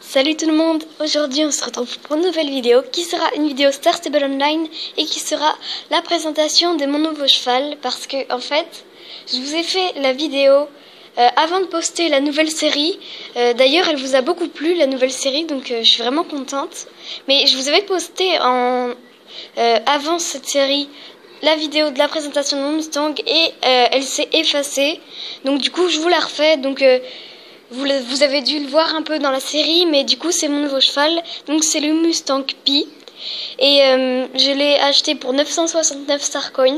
Salut tout le monde, aujourd'hui on se retrouve pour une nouvelle vidéo qui sera une vidéo Star Stable Online et qui sera la présentation de mon nouveau cheval parce que en fait je vous ai fait la vidéo avant de poster la nouvelle série. D'ailleurs elle vous a beaucoup plu la nouvelle série, donc je suis vraiment contente, mais je vous avais posté avant cette série la vidéo de la présentation de mon Mustang et elle s'est effacée, donc du coup je vous la refais. Donc vous avez dû le voir un peu dans la série, mais du coup c'est mon nouveau cheval, donc c'est le Mustang Pi. Et je l'ai acheté pour 969 Star Coins.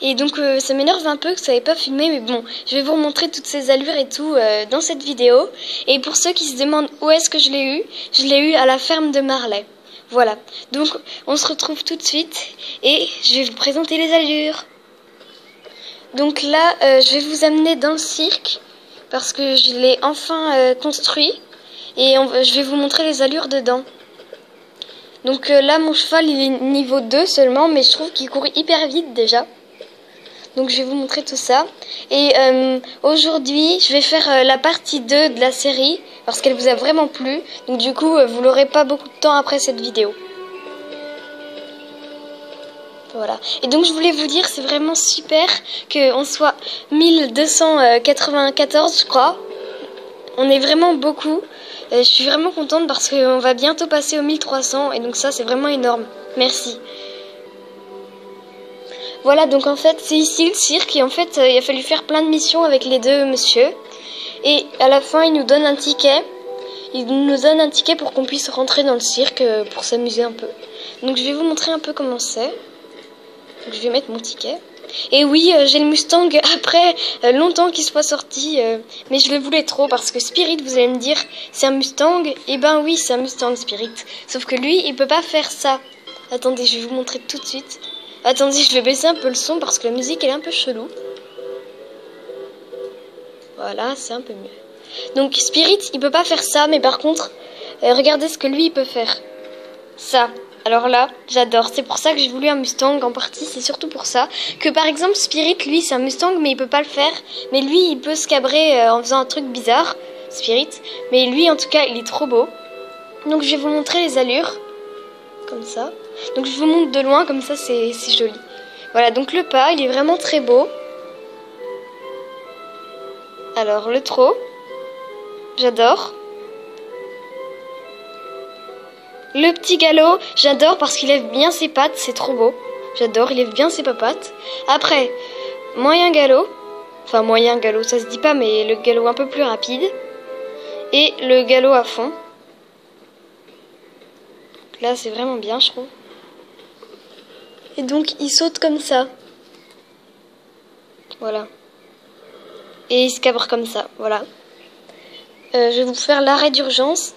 Et donc ça m'énerve un peu que ça n'ait pas filmé, mais bon, je vais vous remontrer toutes ces allures et tout dans cette vidéo. Et pour ceux qui se demandent où est-ce que je l'ai eu à la ferme de Marley. Voilà, donc on se retrouve tout de suite et je vais vous présenter les allures. Donc là, je vais vous amener dans le cirque, parce que je l'ai enfin construit et je vais vous montrer les allures dedans. Donc là mon cheval il est niveau 2 seulement, mais je trouve qu'il court hyper vite déjà. Donc je vais vous montrer tout ça. Et aujourd'hui je vais faire la partie 2 de la série parce qu'elle vous a vraiment plu. Donc du coup vous l'aurez pas beaucoup de temps après cette vidéo. Voilà. Et donc je voulais vous dire, c'est vraiment super qu'on soit 1294 je crois. On est vraiment beaucoup. Je suis vraiment contente parce qu'on va bientôt passer aux 1300 et donc ça c'est vraiment énorme. Merci. Voilà, donc en fait c'est ici le cirque et en fait il a fallu faire plein de missions avec les deux messieurs. Et à la fin ils nous donnent un ticket. Ils nous donnent un ticket pour qu'on puisse rentrer dans le cirque pour s'amuser un peu. Donc je vais vous montrer un peu comment c'est. Donc je vais mettre mon ticket. Et oui, j'ai le Mustang après longtemps qu'il soit sorti, mais je le voulais trop parce que Spirit, vous allez me dire, c'est un Mustang. Et ben oui, c'est un Mustang Spirit. Sauf que lui, il peut pas faire ça. Attendez, je vais vous montrer tout de suite. Attendez, je vais baisser un peu le son parce que la musique elle est un peu chelou. Voilà, c'est un peu mieux. Donc Spirit, il peut pas faire ça, mais par contre, regardez ce que lui il peut faire. Ça. Alors là, j'adore. C'est pour ça que j'ai voulu un Mustang en partie. C'est surtout pour ça. Que par exemple, Spirit, lui, c'est un Mustang, mais il peut pas le faire. Mais lui, il peut se cabrer en faisant un truc bizarre. Spirit. Mais lui, en tout cas, il est trop beau. Donc je vais vous montrer les allures. Comme ça. Donc je vous montre de loin, comme ça, c'est joli. Voilà, donc le pas, il est vraiment très beau. Alors, le trot. J'adore. Le petit galop, j'adore parce qu'il lève bien ses pattes, c'est trop beau. J'adore, il lève bien ses papates. Après, moyen galop. Enfin, moyen galop, ça se dit pas, mais le galop un peu plus rapide. Et le galop à fond. Là, c'est vraiment bien, je trouve. Et donc, il saute comme ça. Voilà. Et il se cabre comme ça, voilà. Je vais vous faire l'arrêt d'urgence.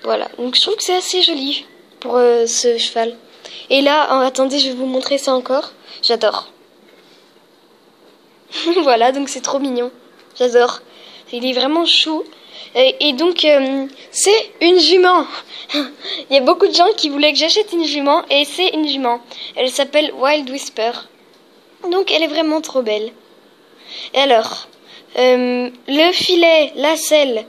Voilà, donc je trouve que c'est assez joli pour ce cheval. Et là, attendez, je vais vous montrer ça encore. J'adore. Voilà, donc c'est trop mignon. J'adore. Il est vraiment chou. Et donc, c'est une jument. Il y a beaucoup de gens qui voulaient que j'achète une jument. Et c'est une jument. Elle s'appelle Wild Whisper. Donc, elle est vraiment trop belle. Et alors, le filet, la selle...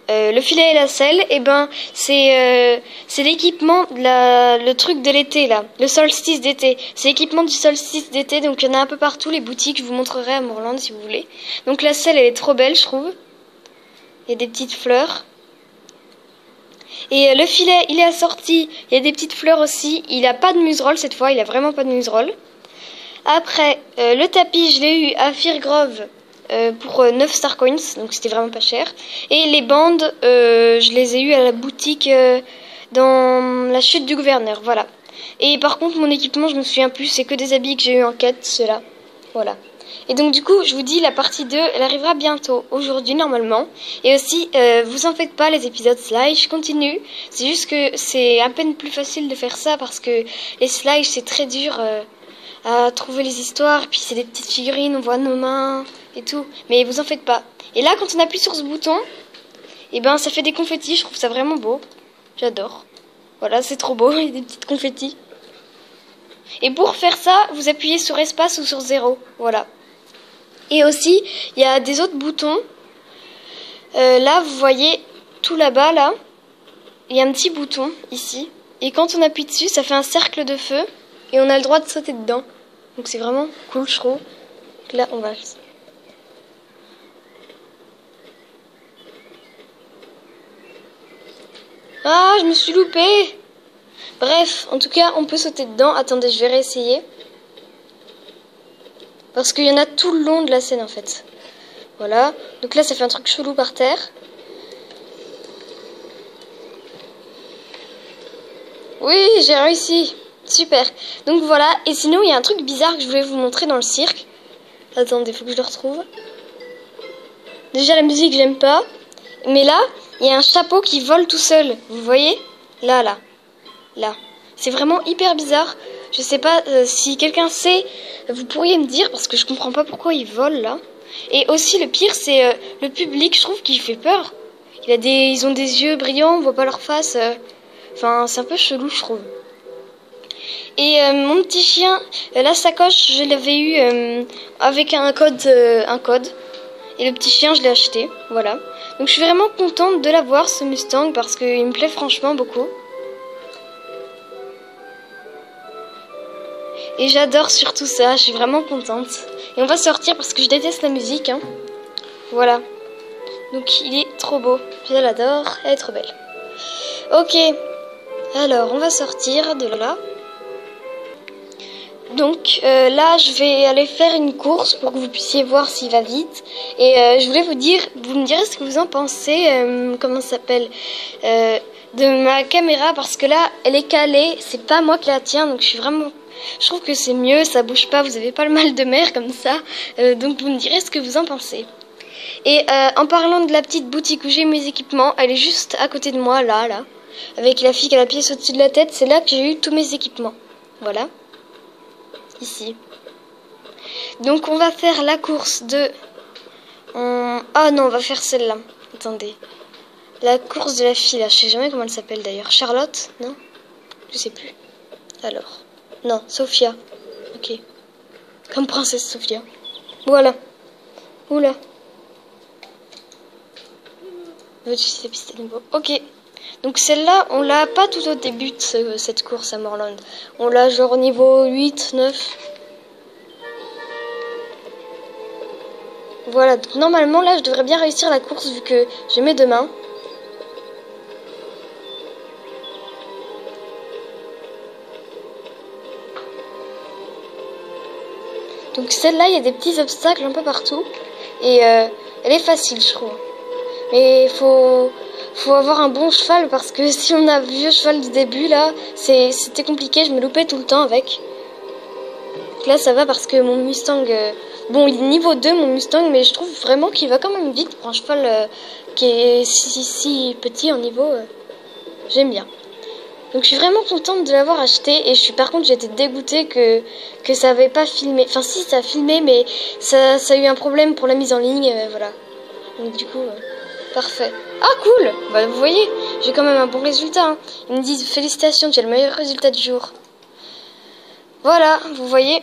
le filet et la selle, et ben c'est l'équipement, le truc de l'été là, le solstice d'été. C'est l'équipement du solstice d'été, donc il y en a un peu partout les boutiques. Je vous montrerai à Moorland si vous voulez. Donc la selle elle est trop belle je trouve. Il y a des petites fleurs. Et le filet il est assorti, il y a des petites fleurs aussi. Il a pas de museroll cette fois, il a vraiment pas de museroll. Après le tapis je l'ai eu à Firgrove. Pour 9 Star Coins, donc c'était vraiment pas cher. Et les bandes, je les ai eues à la boutique dans la chute du gouverneur, voilà. Et par contre, mon équipement, je me souviens plus, c'est que des habits que j'ai eu en quête, ceux-là. Voilà. Et donc du coup, je vous dis, la partie 2, elle arrivera bientôt, aujourd'hui normalement. Et aussi, vous en faites pas, les épisodes slide, je continue. C'est juste que c'est à peine plus facile de faire ça, parce que les slides, c'est très dur à trouver les histoires. Puis c'est des petites figurines, on voit nos mains... et tout, mais vous en faites pas. Et là, quand on appuie sur ce bouton, et ben ça fait des confettis, je trouve ça vraiment beau. J'adore. Voilà, c'est trop beau, il y a des petites confettis. Et pour faire ça, vous appuyez sur espace ou sur 0, voilà. Et aussi, il y a des autres boutons là, vous voyez, tout là-bas, là, il y a un petit bouton, ici. Et quand on appuie dessus, ça fait un cercle de feu. Et on a le droit de sauter dedans. Donc c'est vraiment cool, je trouve. Donc là, on va... Ah, je me suis loupée. Bref, en tout cas, on peut sauter dedans. Attendez, je vais réessayer. Parce qu'il y en a tout le long de la scène, en fait. Voilà. Donc là, ça fait un truc chelou par terre. Oui, j'ai réussi. Super. Donc voilà. Et sinon, il y a un truc bizarre que je voulais vous montrer dans le cirque. Attendez, faut que je le retrouve. Déjà, la musique, j'aime pas. Mais là, il y a un chapeau qui vole tout seul. Vous voyez? Là, là. Là. C'est vraiment hyper bizarre. Je sais pas si quelqu'un sait, vous pourriez me dire, parce que je comprends pas pourquoi il vole là. Et aussi, le pire, c'est le public, je trouve, qui fait peur. Ils ont des yeux brillants, on voit pas leur face. Enfin, c'est un peu chelou, je trouve. Et mon petit chien, la sacoche, je l'avais eu avec un code. Et le petit chien, je l'ai acheté. Voilà. Donc je suis vraiment contente de l'avoir, ce Mustang, parce qu'il me plaît franchement beaucoup. Et j'adore surtout ça, je suis vraiment contente. Et on va sortir parce que je déteste la musique. Hein. Voilà. Donc il est trop beau. Je l'adore, elle est trop belle. Ok. Alors, on va sortir de là. Donc là, je vais aller faire une course pour que vous puissiez voir s'il va vite. Et je voulais vous dire, vous me direz ce que vous en pensez, comment ça s'appelle, de ma caméra, parce que là, elle est calée, c'est pas moi qui la tiens, donc je trouve que c'est mieux, ça bouge pas, vous avez pas le mal de mer comme ça. Donc vous me direz ce que vous en pensez. Et en parlant de la petite boutique où j'ai mes équipements, elle est juste à côté de moi, là, avec la fille qui a la pièce au-dessus de la tête, c'est là que j'ai eu tous mes équipements. Voilà. Ici. Donc on va faire la course de... Ah non, on va faire celle-là. Attendez. La course de la fille, là. Je sais jamais comment elle s'appelle d'ailleurs. Charlotte? Non? Je sais plus. Alors. Non, Sophia. Ok. Comme princesse Sophia. Voilà. Oula. Veux-tu pistes à nouveau? Ok. Donc celle-là, on l'a pas tout au début de cette course à Morland. On l'a genre au niveau 8, 9. Voilà, donc normalement là je devrais bien réussir la course vu que j'ai mes deux mains. Donc celle-là, il y a des petits obstacles un peu partout. Et elle est facile, je trouve. Mais il faut avoir un bon cheval parce que si on a un vieux cheval du début, là, c'était compliqué. Je me loupais tout le temps avec. Donc là, ça va parce que mon Mustang... bon, il est niveau 2, mon Mustang, mais je trouve vraiment qu'il va quand même vite pour un cheval qui est si petit en niveau. J'aime bien. Donc je suis vraiment contente de l'avoir acheté. Et par contre, j'étais dégoûtée que ça n'avait pas filmé. Enfin, si, ça a filmé, mais ça a eu un problème pour la mise en ligne. Voilà. Donc du coup... Parfait. Ah, cool! Bah, vous voyez, j'ai quand même un bon résultat. Hein. Ils me disent félicitations, tu as le meilleur résultat du jour. Voilà, vous voyez.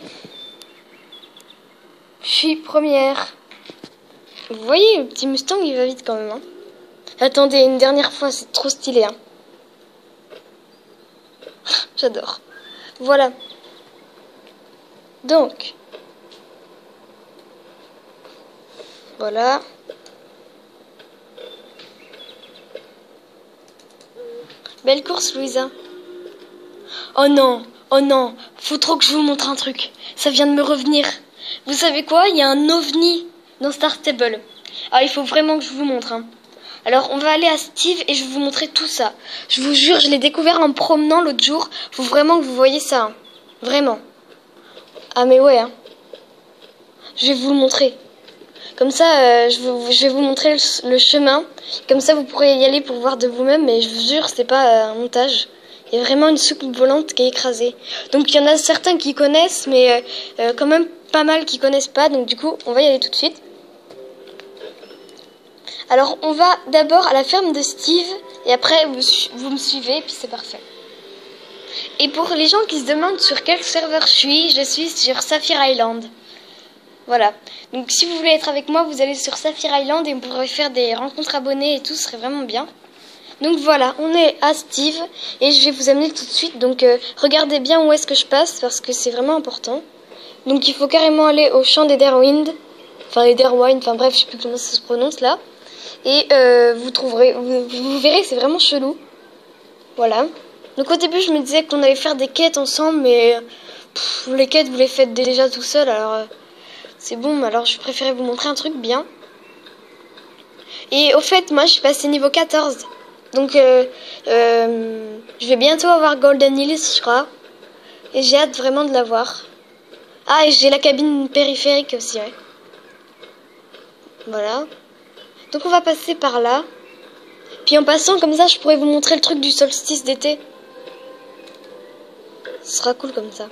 Je suis première. Vous voyez, le petit Mustang, il va vite quand même. Hein. Attendez, une dernière fois, c'est trop stylé. Hein. J'adore. Voilà. Donc. Voilà. Belle course, Louisa. Oh non, faut trop que je vous montre un truc. Ça vient de me revenir. Vous savez quoi? Il y a un ovni dans Star Stable. Ah, il faut vraiment que je vous montre. Hein. Alors, on va aller à Steve et je vais vous montrer tout ça. Je vous jure, je l'ai découvert en me promenant l'autre jour. Faut vraiment que vous voyez ça. Hein. Vraiment. Ah, mais ouais. Hein. Je vais vous le montrer. Comme ça, je vais vous montrer le chemin. Comme ça, vous pourrez y aller pour voir de vous-même. Mais je vous jure, c'est pas un montage. Il y a vraiment une soucoupe volante qui est écrasée. Donc, il y en a certains qui connaissent, mais quand même pas mal qui connaissent pas. Donc, du coup, on va y aller tout de suite. Alors, on va d'abord à la ferme de Steve. Et après, vous me suivez, et puis c'est parfait. Et pour les gens qui se demandent sur quel serveur je suis sur Sapphire Island. Voilà. Donc si vous voulez être avec moi, vous allez sur Saphir Island et on pourrait faire des rencontres abonnés et tout, ce serait vraiment bien. Donc voilà, on est à Steve et je vais vous amener tout de suite. Donc regardez bien où est-ce que je passe parce que c'est vraiment important. Donc il faut carrément aller au champ d'Etherwind. Enfin Etherwind, enfin bref, je sais plus comment ça se prononce là. Et vous trouverez, vous verrez, c'est vraiment chelou. Voilà. Donc au début je me disais qu'on allait faire des quêtes ensemble, mais les quêtes vous les faites déjà tout seul, alors c'est bon. Alors je préférais vous montrer un truc bien. Et au fait, moi je suis passée niveau 14. Donc je vais bientôt avoir Golden Hills, je crois. Et j'ai hâte vraiment de l'avoir. Ah, et j'ai la cabine périphérique aussi, ouais. Voilà. Donc on va passer par là. Puis en passant comme ça, je pourrais vous montrer le truc du solstice d'été. Ce sera cool comme ça.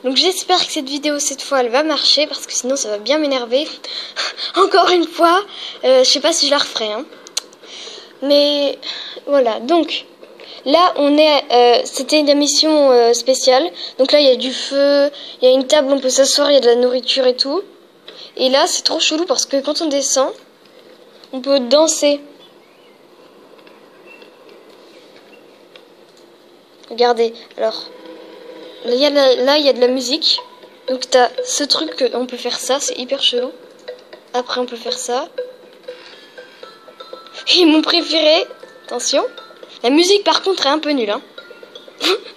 Donc j'espère que cette vidéo, cette fois, elle va marcher. Parce que sinon, ça va bien m'énerver. Encore une fois. Je sais pas si je la referai. Hein. Mais voilà, donc... Là, on est, c'était une mission spéciale. Donc là, il y a du feu, il y a une table, on peut s'asseoir, il y a de la nourriture et tout. Et là, c'est trop chelou parce que quand on descend, on peut danser. Regardez, alors, là, il y a de la musique. Donc t'as ce truc, on peut faire ça, c'est hyper chelou. Après, on peut faire ça. Et mon préféré, attention. La musique par contre est un peu nulle, hein.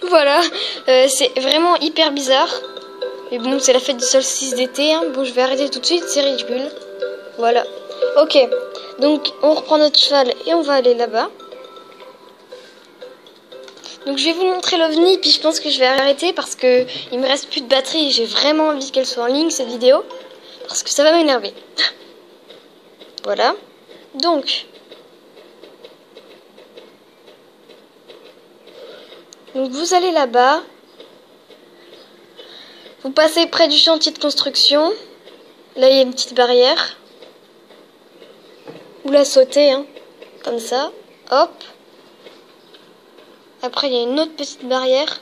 Voilà, c'est vraiment hyper bizarre. Mais bon, c'est la fête du solstice d'été, hein. Bon, je vais arrêter tout de suite, c'est ridicule. Voilà. Ok, donc on reprend notre cheval et on va aller là-bas. Donc je vais vous montrer l'OVNI, puis je pense que je vais arrêter parce que il me reste plus de batterie et j'ai vraiment envie qu'elle soit en ligne, cette vidéo. Parce que ça va m'énerver. Voilà. Donc vous allez là-bas, vous passez près du chantier de construction, là il y a une petite barrière, vous la sautez, hein, comme ça, hop, après il y a une autre petite barrière,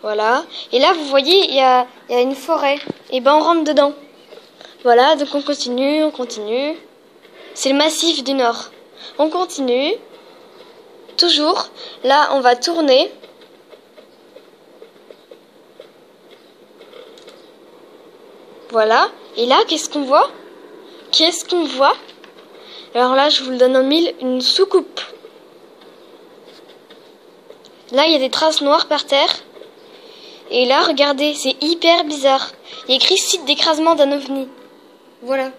voilà, et là vous voyez il y a une forêt, et ben on rentre dedans, voilà, donc on continue, c'est le massif du Nord, on continue, toujours, là on va tourner. Voilà, et là, qu'est-ce qu'on voit? Alors là, je vous le donne en mille, une soucoupe. Là, il y a des traces noires par terre. Et là, regardez, c'est hyper bizarre. Il y a écrit site d'écrasement d'un ovni. Voilà.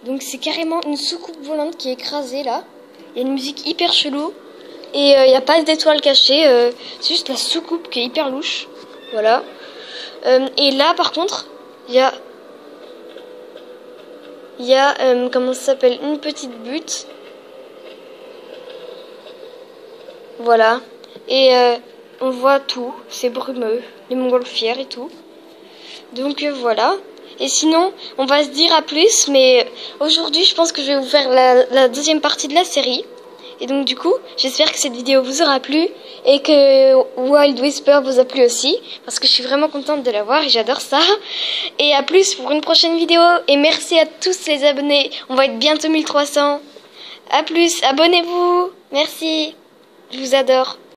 Donc c'est carrément une soucoupe volante qui est écrasée là. Il y a une musique hyper chelou. Et il n'y a pas d'étoile cachée. C'est juste la soucoupe qui est hyper louche. Voilà. Et là, par contre, il y a comment ça s'appelle, une petite butte. Voilà. Et on voit tout. C'est brumeux. Les montgolfières et tout. Donc voilà. Et sinon, on va se dire à plus. Mais aujourd'hui, je pense que je vais vous faire la deuxième partie de la série. Et donc du coup, j'espère que cette vidéo vous aura plu. Et que Wild Whisper vous a plu aussi. Parce que je suis vraiment contente de la voir et j'adore ça. Et à plus pour une prochaine vidéo. Et merci à tous les abonnés. On va être bientôt 1300. À plus, abonnez-vous. Merci. Je vous adore.